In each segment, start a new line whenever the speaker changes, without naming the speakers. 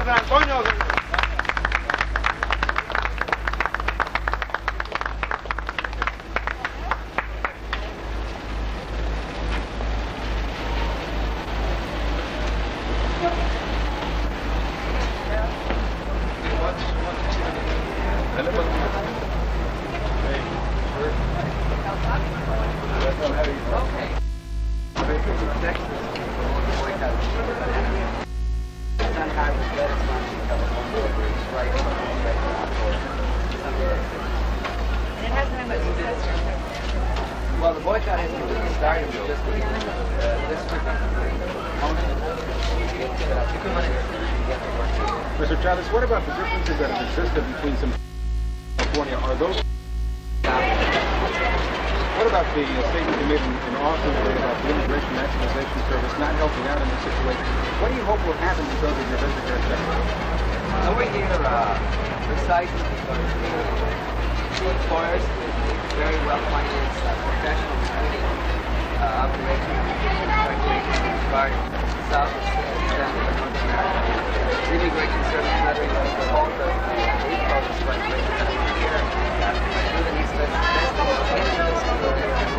San Antonio.
Well, the boycott hasn't really started. It's just
Mr. Chavez, what about the differences that have existed between some California? Are those? What about the statement you made in Austin today about the Immigration Naturalization Service not helping out in this situation? What do you hope will happen because of your visit here, etc.?
We're here precisely because two employers with very well-financed professional training operations regarding Southeast extent of North America. The Immigration Service literally hold the strike rate here through the East West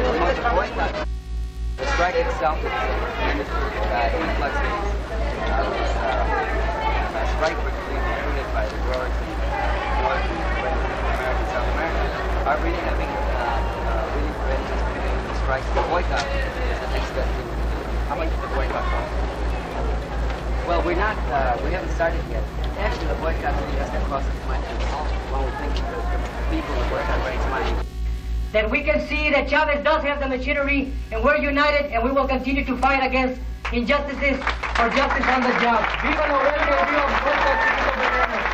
promote the boycott. The strike itself is a tremendous influx of strike which is being recruited by the growers in North America and South America are really having really prevented the strikes. The boycott is the next step. How much does the boycott cost? Well, we haven't started yet. Actually, the boycott really doesn't cost as much as one would think because the people in the boycott raise money.
That we can see that Chavez does have the machinery, and we're united, and we will continue to fight against injustices for justice on the job. Viva la huelga, viva el boycott, Chiquito Bananas.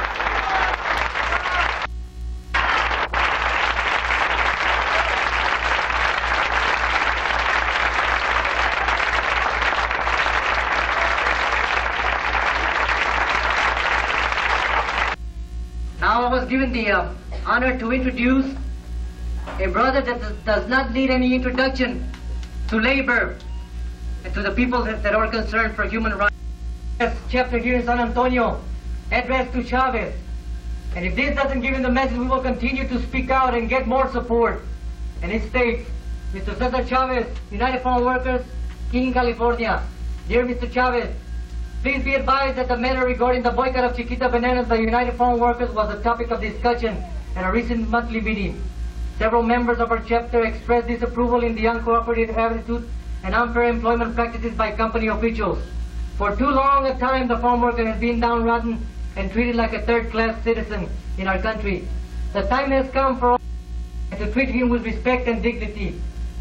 Now I was given the honor to introduce a brother that does not need any introduction to labor and to the people that are concerned for human rights. This chapter here in San Antonio, addressed to Chavez. And if this doesn't give him the message, we will continue to speak out and get more support. And it states, Mr. Cesar Chavez, United Farm Workers, King, California. Dear Mr. Chavez, please be advised that the matter regarding the boycott of Chiquita Bananas by United Farm Workers was a topic of discussion at a recent monthly meeting. Several members of our chapter expressed disapproval in the uncooperative attitude and unfair employment practices by company officials. For too long a time, the farm worker has been downtrodden and treated like a third-class citizen in our country. The time has come for all to treat him with respect and dignity.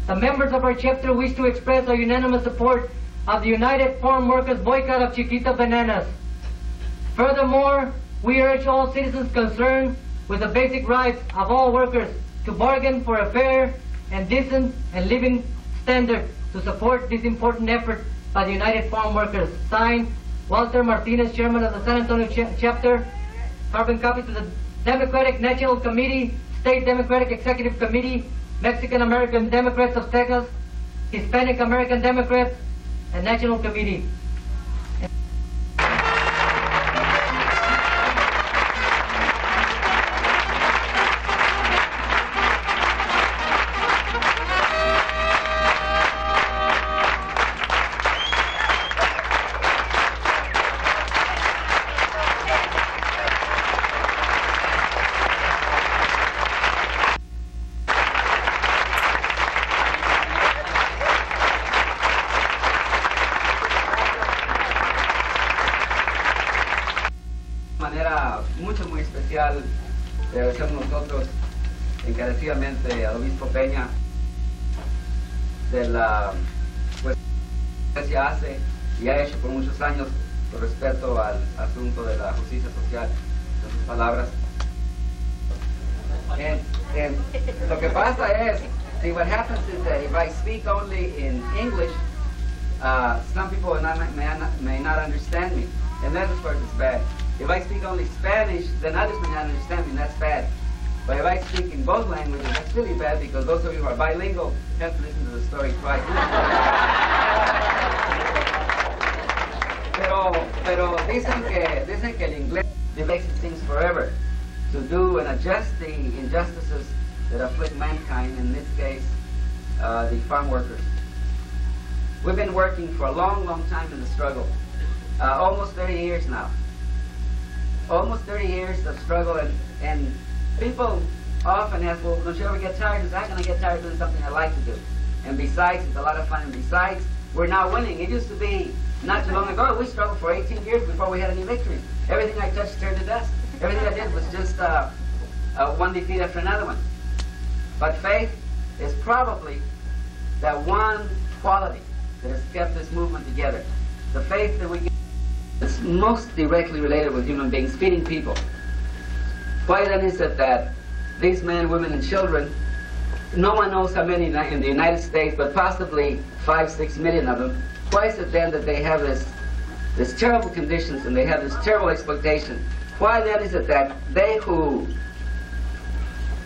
The members of our chapter wish to express our unanimous support of the United Farm Workers boycott of Chiquita Bananas. Furthermore, we urge all citizens concerned with the basic rights of all workers to bargain for a fair and decent and living standard to support this important effort by the United Farm Workers. Signed, Walter Martinez, Chairman of the San Antonio Chapter. Carbon copy to the Democratic National Committee, State Democratic Executive Committee, Mexican American Democrats of Texas, Hispanic American Democrats, and National Committee.
Muy especial le agradecemos nosotros encarecidamente al obispo Peña de la pues que se hace y ha hecho por muchos años con respecto al asunto de la justicia social, en sus palabras. Lo que pasa es, see, what happens is that if I speak only in English, some people may not understand me, and that is where it's bad. If I speak only Spanish, then others may not understand me, and that's bad. But if I speak in both languages, that's really bad because those of you who are bilingual have to listen to the story twice. Pero dicen que el inglés makes things forever to do and adjust the injustices that afflict mankind, in this case, the farm workers. We've been working for a long, long time in the struggle, almost 30 years now. Almost 30 years of struggle, and people often ask, well, don't you ever get tired? How can I get tired of doing something I like to do? And besides, it's a lot of fun, and besides, we're now winning. It used to be not too long ago, we struggled for 18 years before we had any victories. Everything I touched turned to dust. Everything I did was just one defeat after another one. But faith is probably that one quality that has kept this movement together. The faith that we get is most directly related with human beings, feeding people. Why then is it that these men, women, and children, no one knows how many in the United States, but possibly 5-6 million of them, why is it then that they have this terrible conditions and they have this terrible exploitation? Why then is it that they who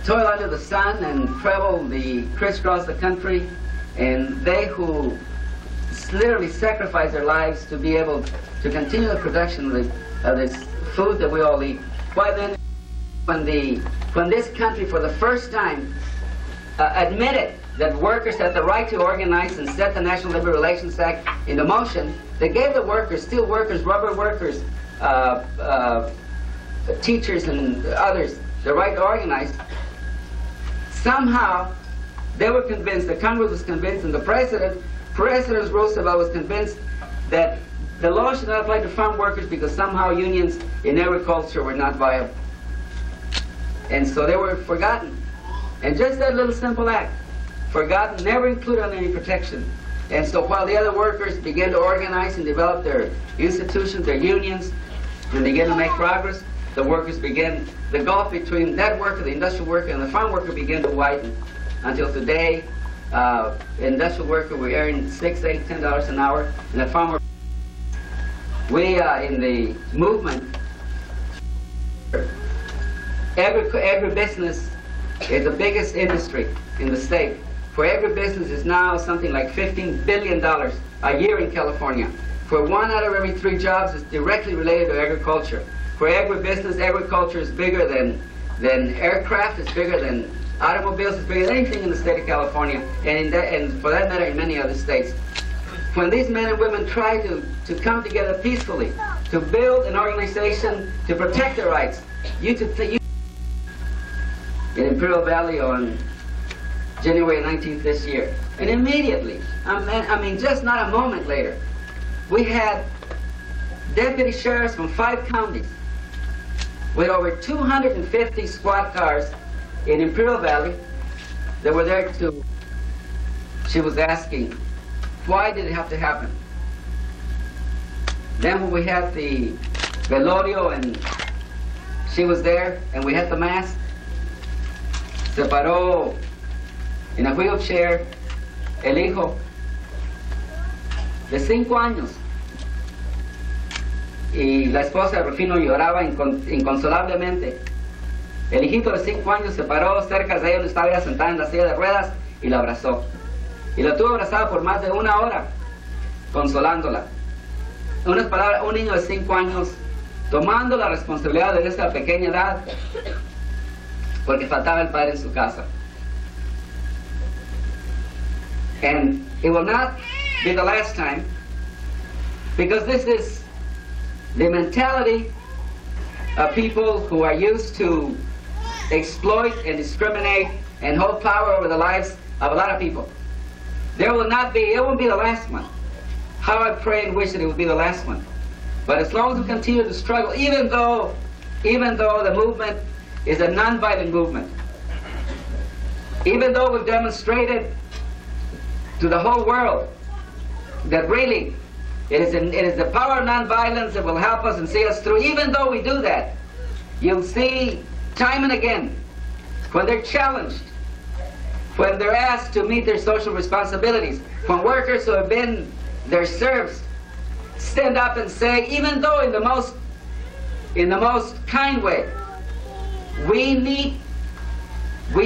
toil under the sun and travel crisscross the country, and they who literally sacrifice their lives to be able to continue the production of this food that we all eat, why then when this country for the first time admitted that workers had the right to organize and set the National Labor Relations Act into motion, they gave the workers, steel workers, rubber workers, teachers and others, the right to organize. Somehow, they were convinced, the Congress was convinced, and President Roosevelt was convinced that the law should not apply to farm workers because somehow unions in agriculture were not viable. And so they were forgotten. And just that little simple act, forgotten, never included on any protection. And so while the other workers began to organize and develop their institutions, their unions, and began to make progress, the gulf between that worker, the industrial worker, and the farm worker began to widen. Until today, industrial worker, we earn $6, $8, $10 an hour, and the farm worker, we in the movement, every business is the biggest industry in the state. For every business is now something like $15 billion a year in California. For 1 out of every 3 jobs is directly related to agriculture. For every business, agriculture is bigger than aircraft, it's bigger than automobiles, it's bigger than anything in the state of California, and for that matter in many other states. When these men and women try to come together peacefully, to build an organization to protect their rights, in Imperial Valley on January 19th this year. And immediately, I mean just not a moment later, we had deputy sheriffs from 5 counties with over 250 squad cars in Imperial Valley that were there to, she was asking, why did it have to happen? Then when we had the velorio and she was there and we had the mass, se paró en a wheelchair el hijo de 5 años y la esposa de Rufino lloraba inconsolablemente. El hijito de 5 años se paró cerca de ella donde estaba ella sentada en la silla de ruedas y la abrazó. Y la tuvo abrazada por más de 1 hora, consolándola. En unas palabras, un niño de 5 años tomando la responsabilidad de esa pequeña edad porque faltaba el padre en su casa. And it will not be the last time, because this is the mentality of people who are used to exploit and discriminate and hold power over the lives of a lot of people. It won't be the last one. How I pray and wish that it would be the last one. But as long as we continue to struggle, even though the movement is a non-violent movement, even though we've demonstrated to the whole world that really it is the power of nonviolence that will help us and see us through. Even though we do that, you'll see time and again when they're challenged, when they're asked to meet their social responsibilities, when workers who have been their serfs stand up and say, even though in the most kind way, we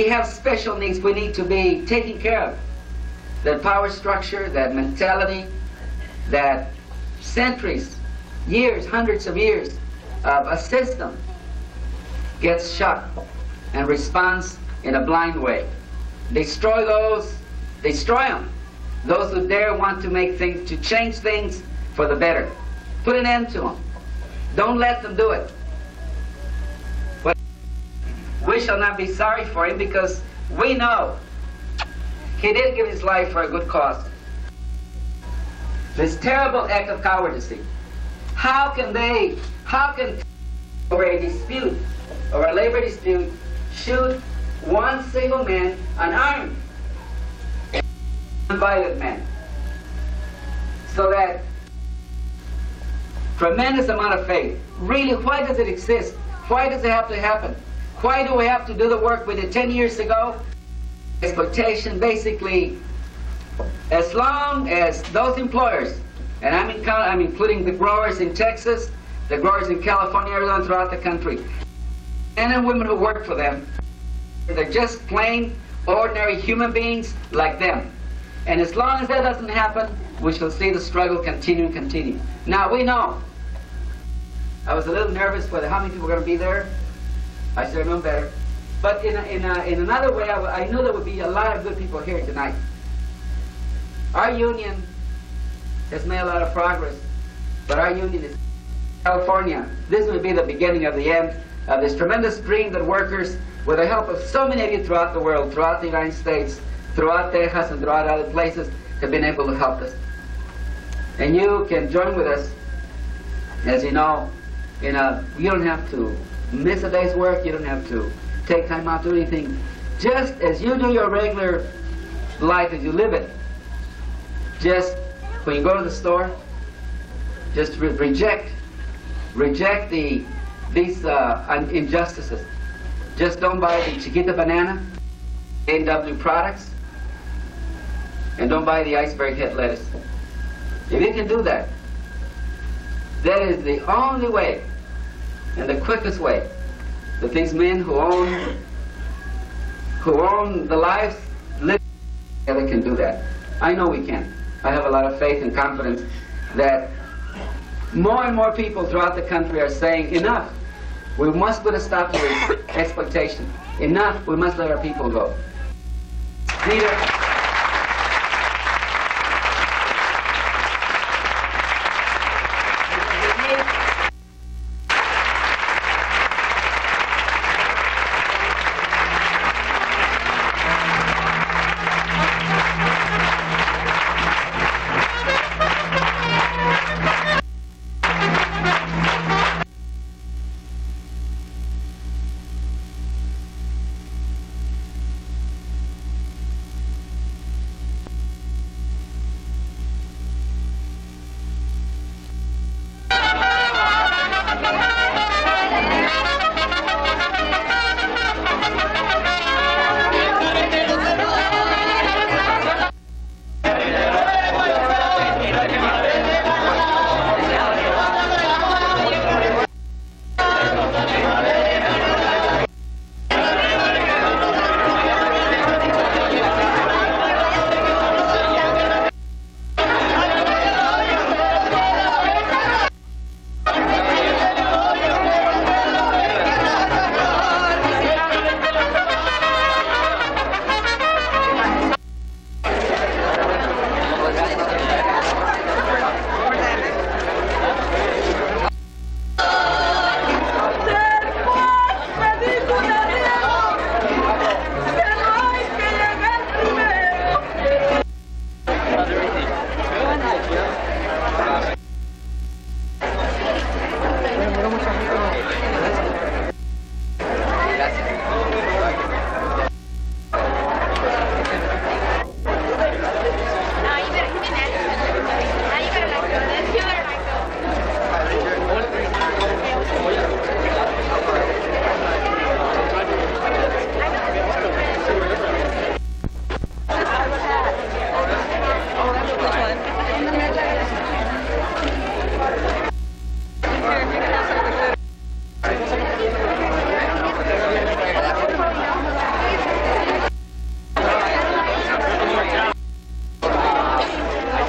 have special needs we need to be taken care of. That power structure, that mentality, that centuries
years, hundreds of years of a system gets shut and responds in a blind way. Destroy them. Those who dare want to make things, to change things for the better. Put an end to them. Don't let them do it. But we shall not be sorry for him, because we know he did give his life for a good cause. This terrible act of cowardice. How can over a dispute, over a labor dispute, shoot one single man, unarmed, unviolent man? So that tremendous amount of faith. Really, why does it exist? Why does it have to happen? Why do we have to do the work we did 10 years ago? Exploitation, basically, as long as those employers, and I'm including the growers in Texas, the growers in California, Arizona, throughout the country, men and women who work for them, they're just plain, ordinary human beings like them. And as long as that doesn't happen, we shall see the struggle continue and continue. Now, we know. I was a little nervous whether how many people were going to be there. I should have known better. But in another way, I knew there would be a lot of good people here tonight. Our union has made a lot of progress, but our union is California. This will be the beginning of the end of this tremendous dream that workers, with the help of so many of you throughout the world, throughout the United States, throughout Texas, and throughout other places, have been able to help us. And you can join with us, as you know, you don't have to miss a day's work, you don't have to take time out to do anything. Just as you do your regular life as you live it, just when you go to the store, just reject these injustices. Just don't buy the Chiquita banana, A&W products, and don't buy the iceberg head lettuce. If you can do that, that is the only way and the quickest way that these men who own the lives live together can do that. I know we can. I have a lot of faith and confidence that more and more people throughout the country are saying, enough. We must put a stop to this exploitation. Enough. We must let our people go. Peter.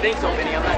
think so many. I'm not